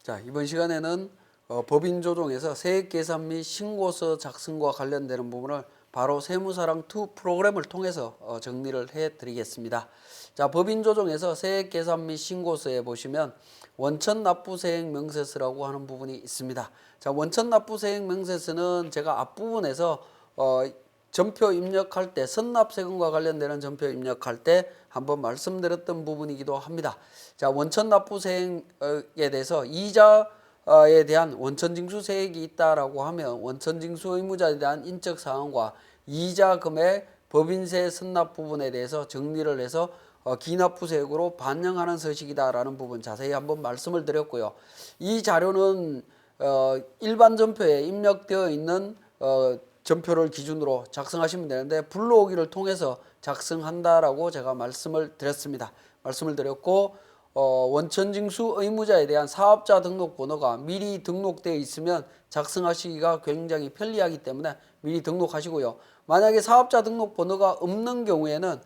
자, 이번 시간에는 법인 조정에서 세액 계산 및 신고서 작성과 관련되는 부분을 바로 세무사랑2 프로그램을 통해서 정리를 해 드리겠습니다. 자, 법인 조정에서 세액 계산 및 신고서에 보시면 원천 납부세액 명세서라고 하는 부분이 있습니다. 자, 원천 납부세액 명세서는 제가 앞부분에서 전표 입력할 때 선납세금과 관련되는 전표 입력할 때 한번 말씀드렸던 부분이기도 합니다. 자, 원천 납부세액에 대해서 이자에 대한 원천징수세액이 있다라고 하면 원천징수 의무자에 대한 인적 사항과 이자 금액, 법인세 선납 부분에 대해서 정리를 해서 기납부세액으로 반영하는 서식이다라는 부분 자세히 한번 말씀을 드렸고요. 이 자료는 일반 전표에 입력되어 있는 전표를 기준으로 작성하시면 되는데 불러오기를 통해서 작성한다라고 제가 말씀을 드렸습니다. 말씀을 드렸고 원천징수 의무자에 대한 사업자 등록번호가 미리 등록되어 있으면 작성하시기가 굉장히 편리하기 때문에 미리 등록하시고요. 만약에 사업자 등록번호가 없는 경우에는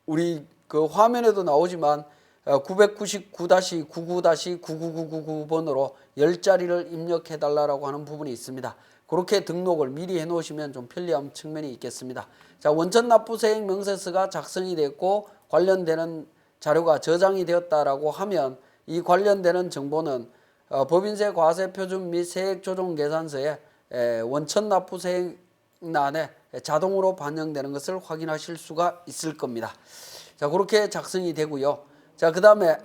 우리 그 화면에도 나오지만 999-99-9999번으로 10자리를 입력해 달라고 하는 부분이 있습니다. 그렇게 등록을 미리 해 놓으시면 좀 편리한 측면이 있겠습니다. 자, 원천 납부세액 명세서가 작성이 됐고 관련되는 자료가 저장이 되었다라고 하면 이 관련되는 정보는 법인세 과세 표준 및 세액 조정 계산서에 원천 납부세액란에 자동으로 반영되는 것을 확인하실 수가 있을 겁니다. 자, 그렇게 작성이 되고요. 자, 그 다음에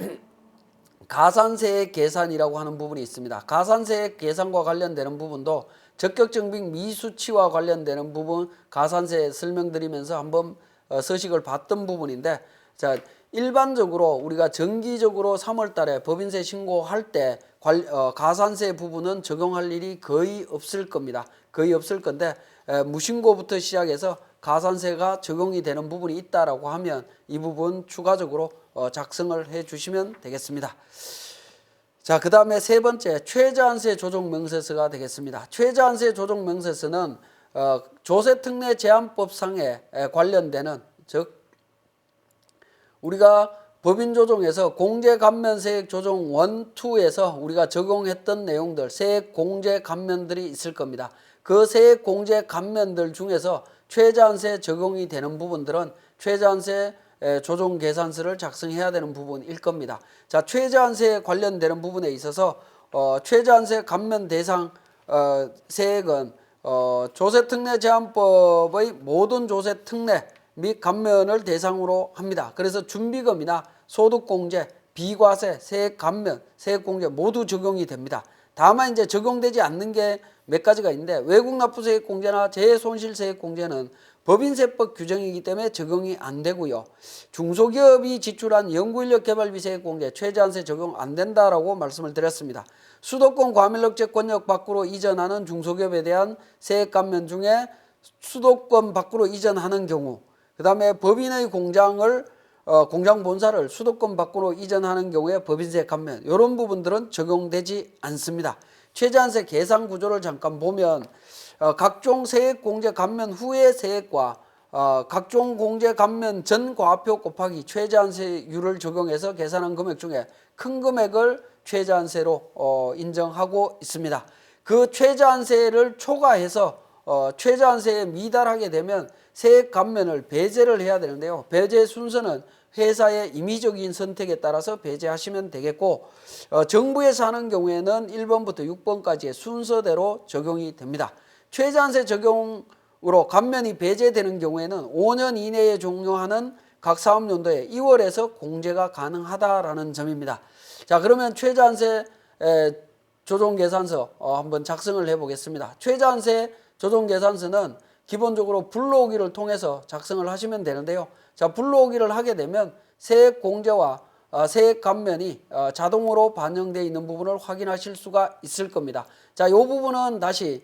가산세액 계산이라고 하는 부분이 있습니다. 가산세액 계산과 관련되는 부분도 적격증빙 미수치와 관련되는 부분 가산세 설명드리면서 한번 서식을 봤던 부분인데, 자, 일반적으로 우리가 정기적으로 3월 달에 법인세 신고할 때 가산세 부분은 적용할 일이 거의 없을 겁니다. 거의 없을 건데 무신고부터 시작해서 가산세가 적용이 되는 부분이 있다라고 하면 이 부분 추가적으로 작성을 해 주시면 되겠습니다. 자, 그 다음에 세 번째 최저한세 조정 명세서가 되겠습니다. 최저한세 조정 명세서는 조세특례 제한법상에 관련되는, 즉 우리가 법인조정에서 공제감면세액 조정 1, 2에서 우리가 적용했던 내용들 세액 공제 감면들이 있을 겁니다. 그 세액 공제 감면들 중에서 최저한세 적용이 되는 부분들은 최저한세 조정 계산서를 작성해야 되는 부분일 겁니다. 자, 최저한세에 관련되는 부분에 있어서 최저한세 감면 대상 세액은 조세특례 제한법의 모든 조세특례 및 감면을 대상으로 합니다. 그래서 준비금이나 소득공제, 비과세, 세액 감면, 세액 공제 모두 적용이 됩니다. 다만 이제 적용되지 않는 게 몇 가지가 있는데 외국납부세액 공제나 재손실세액 공제는 법인세법 규정이기 때문에 적용이 안 되고요. 중소기업이 지출한 연구인력개발비 세액 공제 최저한세 적용 안 된다라고 말씀을 드렸습니다. 수도권 과밀억제 권역 밖으로 이전하는 중소기업에 대한 세액 감면 중에 수도권 밖으로 이전하는 경우, 그 다음에 법인의 공장 본사를 수도권 밖으로 이전하는 경우에 법인세 감면, 이런 부분들은 적용되지 않습니다. 최저한세 계산 구조를 잠깐 보면 각종 세액 공제 감면 후의 세액과 각종 공제 감면 전 과표 곱하기 최저한세율을 적용해서 계산한 금액 중에 큰 금액을 최저한세로 인정하고 있습니다. 그 최저한세를 초과해서 최저한세에 미달하게 되면 세액 감면을 배제를 해야 되는데요. 배제 순서는 회사의 임의적인 선택에 따라서 배제하시면 되겠고, 정부에서 하는 경우에는 1번부터 6번까지의 순서대로 적용이 됩니다. 최저한세 적용으로 감면이 배제되는 경우에는 5년 이내에 종료하는 각 사업연도에 2월에서 공제가 가능하다라는 점입니다. 자, 그러면 최저한세 조정계산서 한번 작성을 해보겠습니다. 최저한세 조정계산서는 기본적으로 불러오기를 통해서 작성을 하시면 되는데요. 자, 불러오기를 하게 되면 세액 공제와 세액 감면이 자동으로 반영되어 있는 부분을 확인하실 수가 있을 겁니다. 자, 이 부분은 다시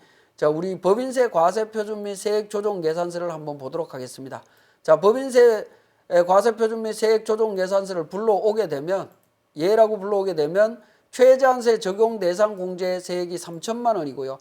우리 법인세 과세 표준 및 세액 조정 계산서를 한번 보도록 하겠습니다. 자, 법인세 과세 표준 및 세액 조정 계산서를 불러오게 되면, 예라고 불러오게 되면 최저한세 적용 대상 공제 세액이 3천만 원이고요.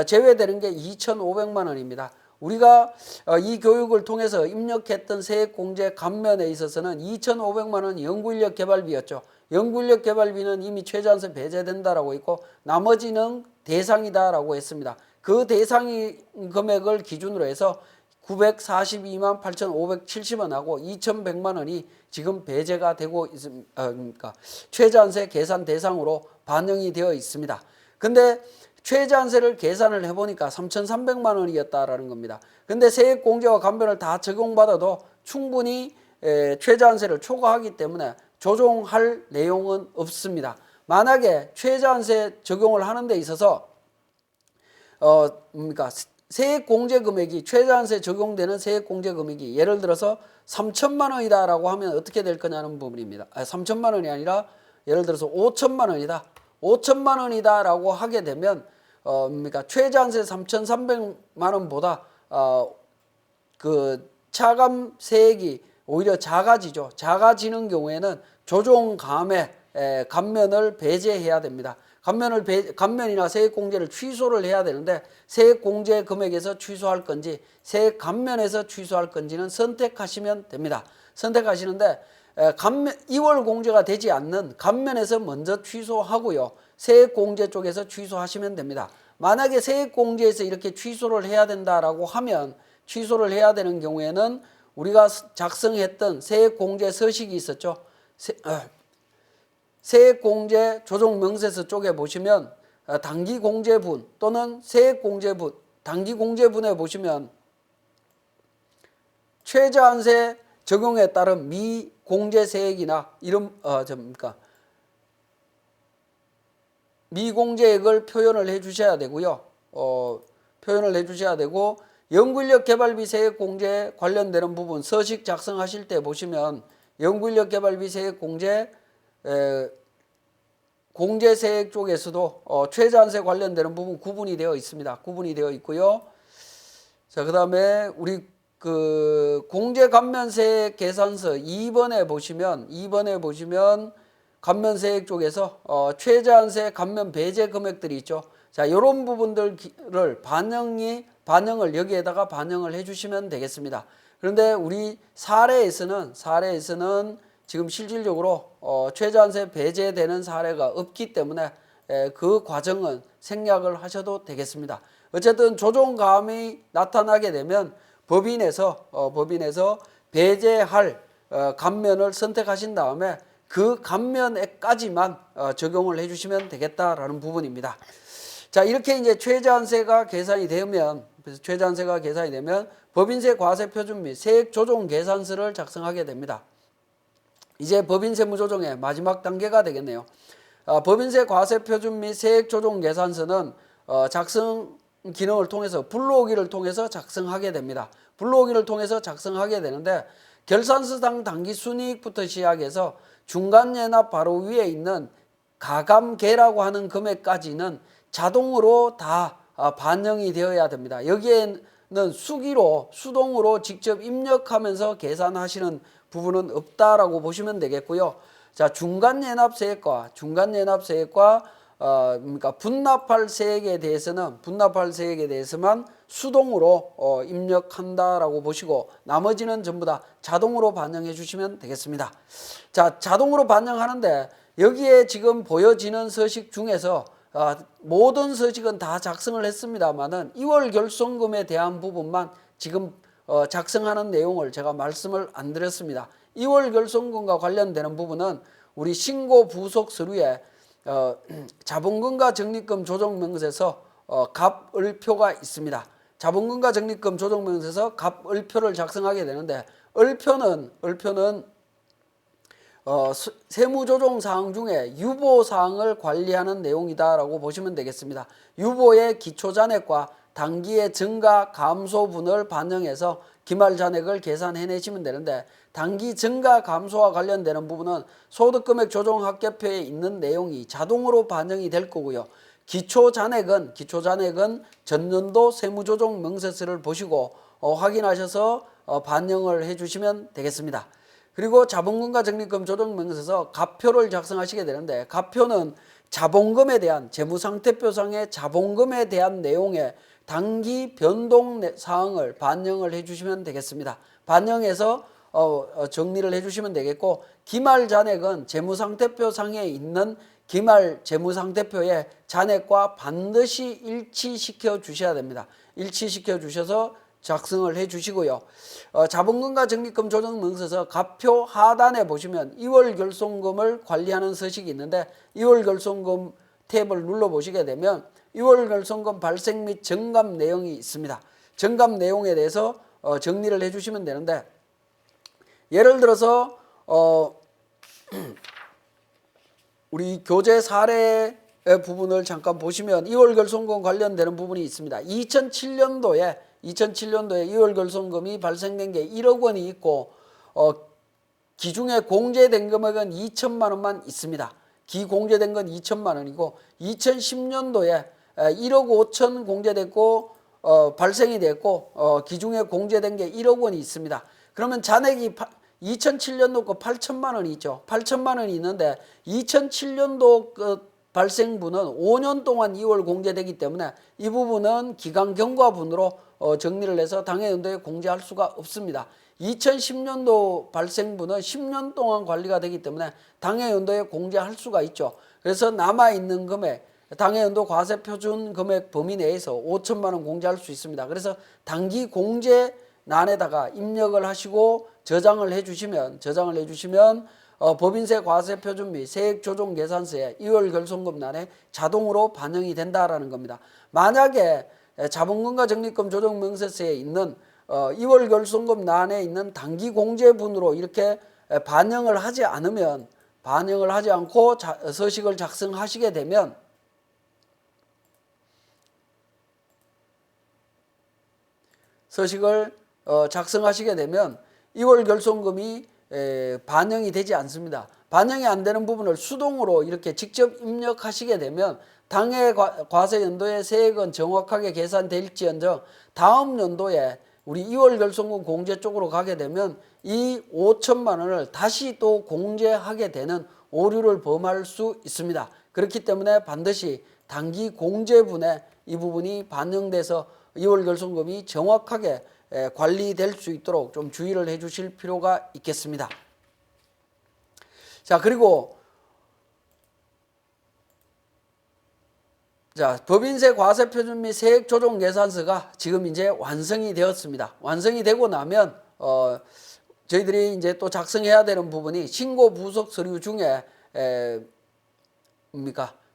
제외되는 게 2,500만 원입니다. 우리가 이 교육을 통해서 입력했던 세액 공제 감면에 있어서는 2,500만 원 연구인력 개발비였죠. 연구인력 개발비는 이미 최저한세 배제된다라고 있고 나머지는 대상이다라고 했습니다. 그 대상이 금액을 기준으로 해서 942만 8,570원하고 2,100만 원이 지금 배제가 되고 있습니다. 그러니까 최저한세 계산 대상으로 반영이 되어 있습니다. 근데 최저한세를 계산을 해보니까 3,300만 원이었다라는 겁니다. 근데 세액공제와 감면을 다 적용받아도 충분히 최저한세를 초과하기 때문에 조정할 내용은 없습니다. 만약에 최저한세 적용을 하는 데 있어서 세액공제 금액이 최저한세 적용되는 세액공제 금액이 예를 들어서 3천만 원이다라고 하면 어떻게 될 거냐는 부분입니다. 3천만 원이 아니라 예를 들어서 5천만 원이다. 5천만 원이다라고 하게 되면 최저한세 3,300만 원보다 그 차감세액이 오히려 작아지죠. 작아지는 경우에는 조정감에 감면을 배제해야 됩니다. 감면이나 세액공제를 취소를 해야 되는데 세액공제 금액에서 취소할 건지 세액 감면에서 취소할 건지는 선택하시면 됩니다. 선택하시는데 2월 공제가 되지 않는 감면에서 먼저 취소하고요. 세액공제 쪽에서 취소하시면 됩니다. 만약에 세액공제에서 이렇게 취소를 해야 된다라고 하면 취소를 해야 되는 경우에는 우리가 작성했던 세액공제 서식이 있었죠. 세액공제 조정명세서 쪽에 보시면 단기공제분 또는 세액공제분, 단기공제분에 보시면 최저한세 적용에 따른 미공제세액이나 미공제액을 표현을 해주셔야 되고요. 표현을 해주셔야 되고 연구인력 개발비 세액공제 관련되는 부분 서식 작성하실 때 보시면 연구인력 개발비 세액공제 공제세액 쪽에서도 최저한세 관련되는 부분 구분이 되어 있습니다. 구분이 되어 있고요. 자, 그다음에 우리 그 공제감면세액 계산서 2번에 보시면 감면세액 쪽에서 최저한세 감면 배제 금액들이 있죠. 자, 이런 부분들을 반영을 여기에다가 반영을 해주시면 되겠습니다. 그런데 우리 사례에서는 지금 실질적으로 최저한세 배제되는 사례가 없기 때문에 그 과정은 생략을 하셔도 되겠습니다. 어쨌든 조정감이 나타나게 되면 법인에서 배제할 감면을 선택하신 다음에 그 감면액까지만 적용을 해주시면 되겠다라는 부분입니다. 자, 이렇게 이제 최저한세가 계산이 되면 법인세 과세표준 및 세액조정 계산서를 작성하게 됩니다. 이제 법인세무조정의 마지막 단계가 되겠네요. 법인세 과세표준 및 세액조정 계산서는 작성 기능을 통해서 불러오기를 통해서 작성하게 됩니다. 불러오기를 통해서 작성하게 되는데 결산서상 당기순이익부터 시작해서 중간예납 바로 위에 있는 가감계라고 하는 금액까지는 자동으로 다 반영이 되어야 됩니다. 여기에는 수동으로 직접 입력하면서 계산하시는 부분은 없다라고 보시면 되겠고요. 자, 중간예납세액과 분납할 세액에 대해서만 수동으로 입력한다라고 보시고 나머지는 전부 다 자동으로 반영해 주시면 되겠습니다. 자, 자동으로 반영하는데 여기에 지금 보여지는 서식 중에서 모든 서식은 다 작성을 했습니다만은 2월 결손금에 대한 부분만 지금 작성하는 내용을 제가 말씀을 안 드렸습니다. 2월 결손금과 관련되는 부분은 우리 신고 부속 서류에 자본금과 적립금 조정명세서 갑을표가 있습니다. 자본금과 적립금 조정명세서 갑을표를 작성하게 되는데 을표는 세무조정사항 중에 유보사항을 관리하는 내용이다라고 보시면 되겠습니다. 유보의 기초잔액과 단기의 증가 감소분을 반영해서 기말잔액을 계산해내시면 되는데 단기 증가 감소와 관련되는 부분은 소득금액 조정합계표에 있는 내용이 자동으로 반영이 될 거고요. 기초잔액은 전년도 세무조정명세서를 보시고 확인하셔서 반영을 해주시면 되겠습니다. 그리고 자본금과 적립금 조정명세서 갑표를 작성하시게 되는데 갑표는 자본금에 대한 재무상태표상의 자본금에 대한 내용의 단기 변동 사항을 반영을 해주시면 되겠습니다. 반영해서 정리를 해주시면 되겠고, 기말 잔액은 재무상태표 상에 있는 기말 재무상태표의 잔액과 반드시 일치시켜 주셔야 됩니다. 일치시켜 주셔서 작성을 해 주시고요. 자본금과 적립금 조정 명세서 갑표 하단에 보시면 2월 결손금을 관리하는 서식이 있는데, 2월 결손금 탭을 눌러 보시게 되면 2월 결손금 발생 및 정감 내용이 있습니다. 정감 내용에 대해서 정리를 해 주시면 되는데, 예를 들어서 우리 교재 사례의 부분을 잠깐 보시면 2월 결손금 관련되는 부분이 있습니다. 2007년도에 2월 결손금이 발생된 게 1억 원이 있고, 기중에 공제된 금액은 2천만 원만 있습니다. 기공제된 건 2천만 원이고, 2010년도에 1억 5천 공제됐고 발생이 됐고, 기중에 공제된 게 1억 원이 있습니다. 그러면 잔액이 2007년도 거 8천만 원이 있죠. 8천만 원이 있는데 2007년도 그 발생분은 5년 동안 2월 공제되기 때문에 이 부분은 기간 경과분으로 정리를 해서 당해연도에 공제할 수가 없습니다. 2010년도 발생분은 10년 동안 관리가 되기 때문에 당해연도에 공제할 수가 있죠. 그래서 남아있는 금액, 당해연도 과세표준 금액 범위 내에서 5천만 원 공제할 수 있습니다. 그래서 단기 공제란에다가 입력을 하시고 저장을 해주시면 법인세 과세표준 및 세액조정계산서에 2월 결손금란에 자동으로 반영이 된다라는 겁니다. 만약에 자본금과 적립금 조정명세서에 있는 2월 결손금란에 있는 단기 공제분으로 이렇게 반영을 하지 않고 서식을 작성하시게 되면 작성하시게 되면 2월 결손금이 반영이 되지 않습니다. 반영이 안 되는 부분을 수동으로 이렇게 직접 입력하시게 되면 당해 과세 연도의 세액은 정확하게 계산될지언정 다음 연도에 우리 2월 결손금 공제 쪽으로 가게 되면 이 5천만 원을 다시 또 공제하게 되는 오류를 범할 수 있습니다. 그렇기 때문에 반드시 단기 공제분에 이 부분이 반영돼서 2월 결손금이 정확하게 관리될 수 있도록 좀 주의를 해 주실 필요가 있겠습니다. 자, 그리고 법인세 과세표준 및 세액조정계산서가 지금 이제 완성이 되었습니다. 완성이 되고 나면 저희들이 이제 또 작성해야 되는 부분이 신고 부속 서류 중에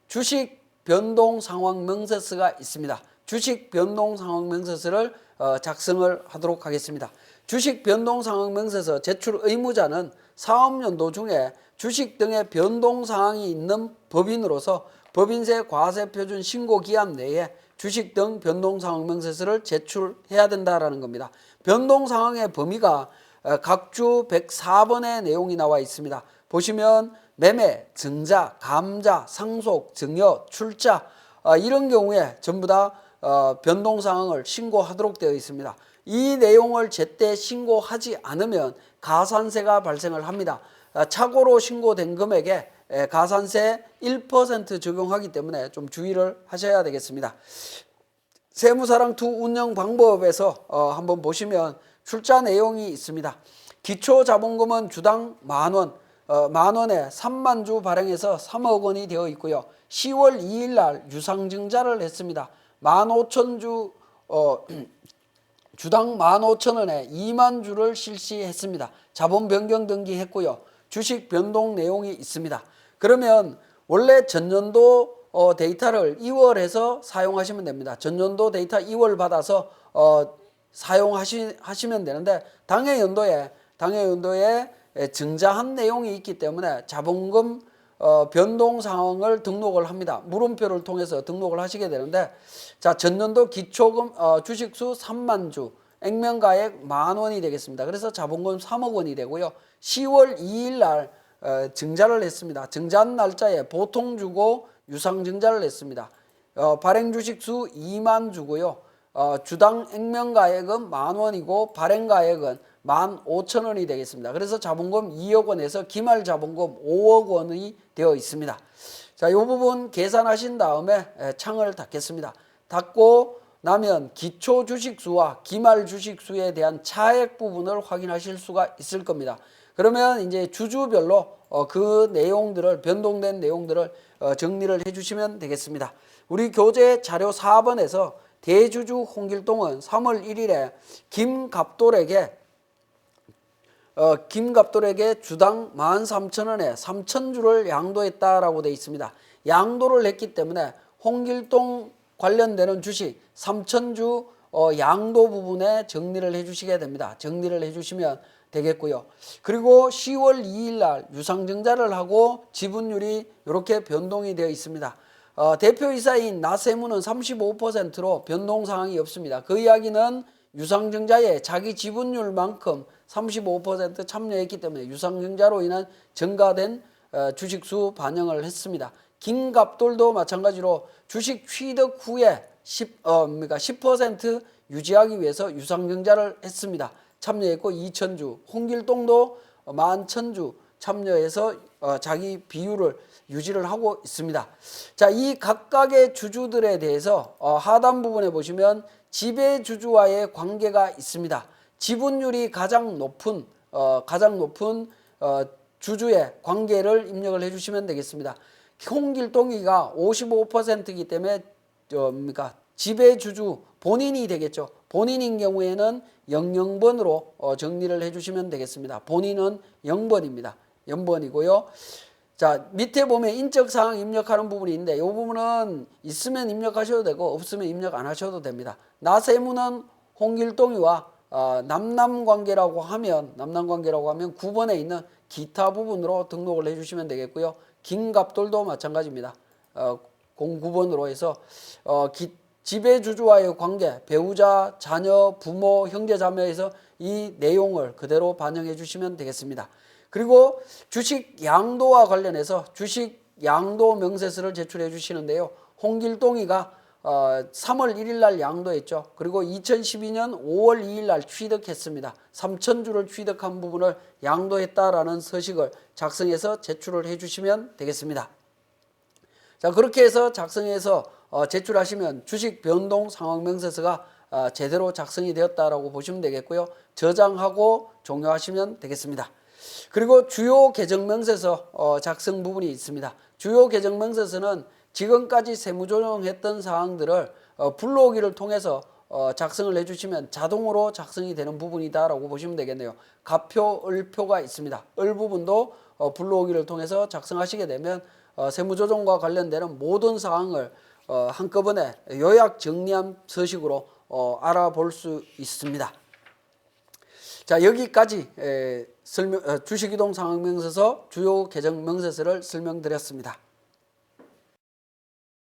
주식 변동 상황 명세서가 있습니다. 주식 변동 상황 명세서를 작성을 하도록 하겠습니다. 주식 변동 상황 명세서 제출 의무자는 사업연도 중에 주식 등의 변동 사항이 있는 법인으로서 법인세 과세표준 신고 기한 내에 주식 등 변동 상황 명세서를 제출해야 된다라는 겁니다. 변동 상황의 범위가 각주 104번의 내용이 나와 있습니다. 보시면 매매, 증자, 감자, 상속, 증여, 출자 이런 경우에 전부 다 변동 상황을 신고하도록 되어 있습니다. 이 내용을 제때 신고하지 않으면 가산세가 발생을 합니다. 착오로 신고된 금액에 가산세 1% 적용하기 때문에 좀 주의를 하셔야 되겠습니다. 세무사랑2 운영 방법에서 한번 보시면 출자 내용이 있습니다. 기초자본금은 주당 만원, 만원에 3만 주 발행해서 3억 원이 되어 있고요. 10월 2일 날 유상증자를 했습니다. 15,000주 주당 15,000원에 2만 주를 실시했습니다. 자본 변경 등기했고요. 주식 변동 내용이 있습니다. 그러면 원래 전년도 데이터를 2월에서 사용하시면 됩니다. 전년도 데이터 2월 받아서 사용하시면 되는데 당해연도에 증자한 내용이 있기 때문에 자본금 변동 상황을 등록을 합니다. 물음표를 통해서 등록을 하시게 되는데, 자, 전년도 기초금 주식수 3만 주, 액면가액 만원이 되겠습니다. 그래서 자본금 3억 원이 되고요. 10월 2일 날 증자를 했습니다. 증자한 날짜에 보통 주고 유상 증자를 했습니다. 발행 주식수 2만 주고요. 주당 액면가액은 만원이고 발행가액은 15,000원이 되겠습니다. 그래서 자본금 2억 원에서 기말 자본금 5억 원이 되어 있습니다. 자, 이 부분 계산하신 다음에 창을 닫겠습니다. 닫고 나면 기초 주식수와 기말 주식수에 대한 차액 부분을 확인하실 수가 있을 겁니다. 그러면 이제 주주별로 그 내용들을 변동된 내용들을 정리를 해주시면 되겠습니다. 우리 교재 자료 4번에서 대주주 홍길동은 3월 1일에 김갑돌에게 주당 13,000원에 3,000주를 양도했다라고 되어 있습니다. 양도를 했기 때문에 홍길동 관련되는 주식 3,000주 양도 부분에 정리를 해주시게 됩니다. 정리를 해주시면 되겠고요. 그리고 10월 2일 날 유상증자를 하고 지분율이 이렇게 변동이 되어 있습니다. 대표이사인 나세무는 35%로 변동 사항이 없습니다. 그 이야기는 유상증자에 자기 지분율만큼 35% 참여했기 때문에 유상증자로 인한 증가된 주식수 반영을 했습니다. 김갑돌도 마찬가지로 주식 취득 후에 10% 유지하기 위해서 유상증자를 했습니다. 참여했고 2,000주, 홍길동도 11,000주 참여해서 자기 비율을 유지를 하고 있습니다. 자, 이 각각의 주주들에 대해서 하단 부분에 보시면 지배주주와의 관계가 있습니다. 지분율이 가장 높은 주주의 관계를 입력을 해주시면 되겠습니다. 홍길동이가 55%이기 때문에 지배주주 본인이 되겠죠. 본인인 경우에는 00번으로 정리를 해주시면 되겠습니다. 본인은 0번입니다. 0번이고요. 자, 밑에 보면 인적사항 입력하는 부분이 있는데 이 부분은 있으면 입력하셔도 되고 없으면 입력 안 하셔도 됩니다. 나세무는 홍길동이와 남남관계라고 하면 9번에 있는 기타 부분으로 등록을 해주시면 되겠고요. 김갑돌도 마찬가지입니다. 09번으로 해서 지배주주와의 관계, 배우자, 자녀, 부모, 형제자매에서 이 내용을 그대로 반영해 주시면 되겠습니다. 그리고 주식 양도와 관련해서 주식 양도 명세서를 제출해 주시는데요. 홍길동이가 3월 1일 날 양도했죠. 그리고 2012년 5월 2일 날 취득했습니다. 3,000주를 취득한 부분을 양도했다라는 서식을 작성해서 제출을 해 주시면 되겠습니다. 자, 그렇게 해서 작성해서 제출하시면 주식 변동 상황 명세서가 제대로 작성이 되었다라고 보시면 되겠고요. 저장하고 종료하시면 되겠습니다. 그리고 주요 계정 명세서 작성 부분이 있습니다. 주요 계정 명세서는 지금까지 세무조정했던 사항들을 불러오기를 통해서 작성을 해주시면 자동으로 작성이 되는 부분이다라고 보시면 되겠네요. 가표, 을표가 있습니다. 을 부분도 불러오기를 통해서 작성하시게 되면 세무조정과 관련되는 모든 사항을 한꺼번에 요약 정리한 서식으로 알아볼 수 있습니다. 자, 여기까지 주식이동 상황명세서 주요 계정 명세서를 설명드렸습니다.